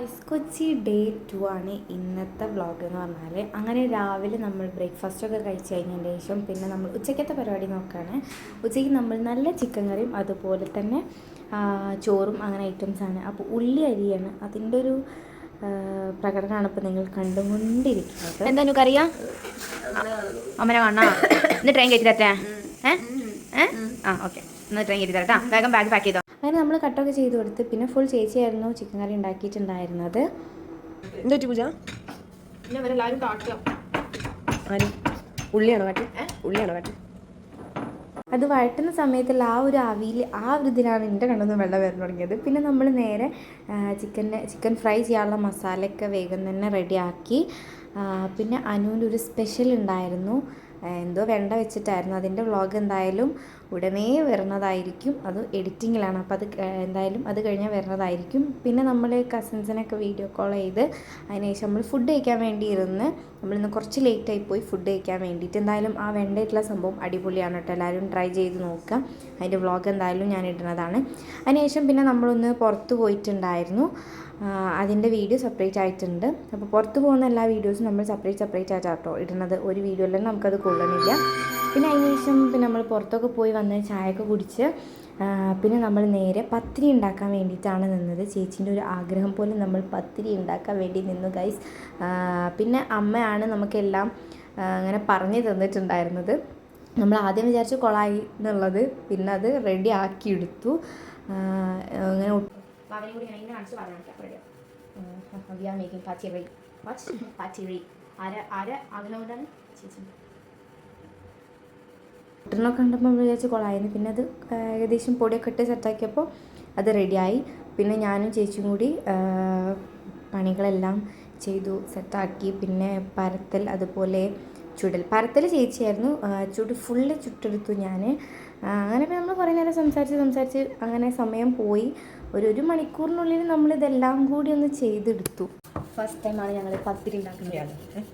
Guys Kochi day 2 ആണ് ഇന്നത്തെ vlog എന്ന് പറഞ്ഞാൽ. അങ്ങനെ രാവിലെ നമ്മൾ ബ്രേക്ക്ഫാസ്റ്റൊക്കെ കഴിച്ച് കഴിഞ്ഞതിന് ശേഷം പിന്നെ നമ്മൾ ഉച്ചയ്ക്കത്തെ പരിപാടി നോക്കുകയാണ്. ഉച്ചയ്ക്ക് നമ്മൾ നല്ല ചിക്കൻ കറിയും അതുപോലെ തന്നെ ചോറും അങ്ങനെ ഐറ്റംസാണ്. അപ്പോൾ ഉള്ളി അരിയാണ് അതിൻ്റെ ഒരു പ്രകടനമാണ് ഇപ്പോൾ നിങ്ങൾ കണ്ടുകൊണ്ടിരിക്കുന്നത്. എന്താ കറിയാ അമ്മനെ കാണാ ഇന്ന് ട്രെയിൻ കയറ്റി തരട്ടെ? ഓക്കെ, ഇന്ന് ട്രെയിൻ കയറ്റി തരട്ടാ. വേഗം ബാഗ് പാക്ക് ചെയ്തോ. അങ്ങനെ നമ്മൾ കട്ടൊക്കെ ചെയ്ത് കൊടുത്ത് പിന്നെ ഫുൾ ചേച്ചിയായിരുന്നു ചിക്കൻ കറി ഉണ്ടാക്കിയിട്ടുണ്ടായിരുന്നത്. എന്താ പൂജ ഇവരെല്ലാവരും ഉള്ളിയാണോ കാട്ടി? ഉള്ളിയാണോ കാട്ടി? അത് വഴറ്റുന്ന സമയത്തുള്ള ആ ഒരു ആവിയിൽ ആ ഒരു ഇതിലാണ് എൻ്റെ കണ്ണൊന്നും വെള്ളം വരാൻ തുടങ്ങിയത്. പിന്നെ നമ്മൾ നേരെ ചിക്കൻ ഫ്രൈ ചെയ്യാനുള്ള മസാലയൊക്കെ വേഗം തന്നെ റെഡിയാക്കി. പിന്നെ അനുവിൻ്റെ ഒരു സ്പെഷ്യൽ ഉണ്ടായിരുന്നു, എന്തോ വെണ്ട വെച്ചിട്ടായിരുന്നു. അതിൻ്റെ വ്ളോഗ് എന്തായാലും ഉടനെ വരുന്നതായിരിക്കും. അത് എഡിറ്റിങ്ങിലാണ്, അപ്പോൾ അത് എന്തായാലും അത് കഴിഞ്ഞാൽ വരുന്നതായിരിക്കും. പിന്നെ നമ്മൾ കസിൻസിനൊക്കെ വീഡിയോ കോൾ ചെയ്ത് അതിനുശേഷം നമ്മൾ ഫുഡ് കഴിക്കാൻ വേണ്ടി ഇരുന്ന് നമ്മളിന്ന് കുറച്ച് ലേറ്റായിപ്പോയി ഫുഡ് കഴിക്കാൻ വേണ്ടിയിട്ട്. എന്തായാലും ആ വെണ്ടയിട്ടുള്ള സംഭവം അടിപൊളിയാണ് കേട്ടോ, എല്ലാവരും ട്രൈ ചെയ്ത് നോക്കുക. അതിൻ്റെ വ്ളോഗ് എന്തായാലും ഞാൻ ഇടുന്നതാണ്. അതിനുശേഷം പിന്നെ നമ്മളൊന്ന് പുറത്ത് പോയിട്ടുണ്ടായിരുന്നു, അതിൻ്റെ വീഡിയോ സെപ്പറേറ്റ് ആയിട്ടുണ്ട്. അപ്പോൾ പുറത്ത് പോകുന്ന എല്ലാ വീഡിയോസും നമ്മൾ സെപ്പറേറ്റ് ആയിട്ടാട്ടോ ഇടുന്നത്, ഒരു വീഡിയോയിൽ തന്നെ നമുക്കത് കൊള്ളണില്ല. പിന്നെ അതിന് ശേഷം പിന്നെ നമ്മൾ പുറത്തൊക്കെ പോയി വന്ന് ചായയൊക്കെ കുടിച്ച് പിന്നെ നമ്മൾ നേരെ പത്തിരി ഉണ്ടാക്കാൻ വേണ്ടിയിട്ടാണ് നിന്നത്. ചേച്ചീൻ്റെ ഒരു ആഗ്രഹം പോലെ നമ്മൾ പത്തിരി ഉണ്ടാക്കാൻ വേണ്ടി നിന്നു ഗൈസ്. പിന്നെ അമ്മയാണ് നമുക്കെല്ലാം അങ്ങനെ പറഞ്ഞു തന്നിട്ടുണ്ടായിരുന്നത്. നമ്മൾ ആദ്യം വിചാരിച്ച് കൊളായി എന്നുള്ളത്, പിന്നെ അത് റെഡി ആക്കി എടുത്തു. അങ്ങനെ പൊട്ടനൊക്കെ കണ്ടപ്പോൾ നമ്മൾ വിചാരിച്ച് കൊളായിരുന്നു. പിന്നെ അത് ഏകദേശം പൊടിയൊക്കെ ഇട്ട് സെറ്റാക്കിയപ്പോൾ അത് റെഡിയായി. പിന്നെ ഞാനും ചേച്ചിയും കൂടി പണികളെല്ലാം ചെയ്തു സെറ്റാക്കി. പിന്നെ പരത്തൽ അതുപോലെ പരത്തൽ ചേച്ചിയായിരുന്നു, ഫുള്ള് ചുട്ടെടുത്തു ഞാൻ. അങ്ങനെ ഇപ്പോൾ നമ്മൾ കുറേ നേരം സംസാരിച്ച് അങ്ങനെ സമയം പോയി. ഒരു മണിക്കൂറിനുള്ളിൽ നമ്മളിതെല്ലാം കൂടി ഒന്ന് ചെയ്തെടുത്തു. ഫസ്റ്റ് ടൈമാണ് ഞങ്ങൾ പത്തിരി ഉണ്ടാക്കുന്നത്.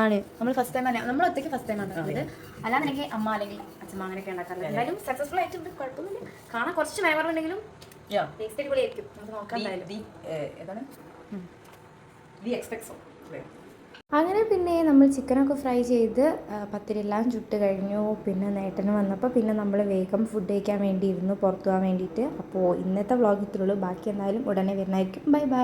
ആണ് നമ്മൾ ഫസ്റ്റ് ടൈം, നമ്മൾ ഒറ്റയ്ക്ക് ഫസ്റ്റ് ടൈം ഉണ്ടാക്കുന്നത്. അല്ലാതെ എനിക്ക് അമ്മ അല്ലെങ്കിൽ അച്ഛമ്മ അങ്ങനെയൊക്കെ ഉണ്ടാക്കാറുള്ളത്. എന്തായാലും സക്സസ്ഫുൾ ആയിട്ടുണ്ട്, കുഴപ്പമൊന്നുമില്ല. കാണാൻ കുറച്ച് മേവറുണ്ടെങ്കിലും ടേസ്റ്റ് അടിപൊളിയായിരിക്കും. നമുക്ക് നോക്കാം എന്തായാലും. അങ്ങനെ പിന്നെ നമ്മൾ ചിക്കനൊക്കെ ഫ്രൈ ചെയ്ത് പത്തിരിയെല്ലാം ചുട്ട് കഴിഞ്ഞു. പിന്നെ നേട്ടന് വന്നപ്പോൾ പിന്നെ നമ്മൾ വേഗം ഫുഡ് കഴിക്കാൻ വേണ്ടി ഇരുന്നു, പുറത്തു പോകാൻ വേണ്ടിയിട്ട്. അപ്പോൾ ഇന്നത്തെ വ്ളോഗ് ഇത്രയുള്ളൂ, ബാക്കി എന്തായാലും ഉടനെ വരുന്നതായിരിക്കും. Bye bye.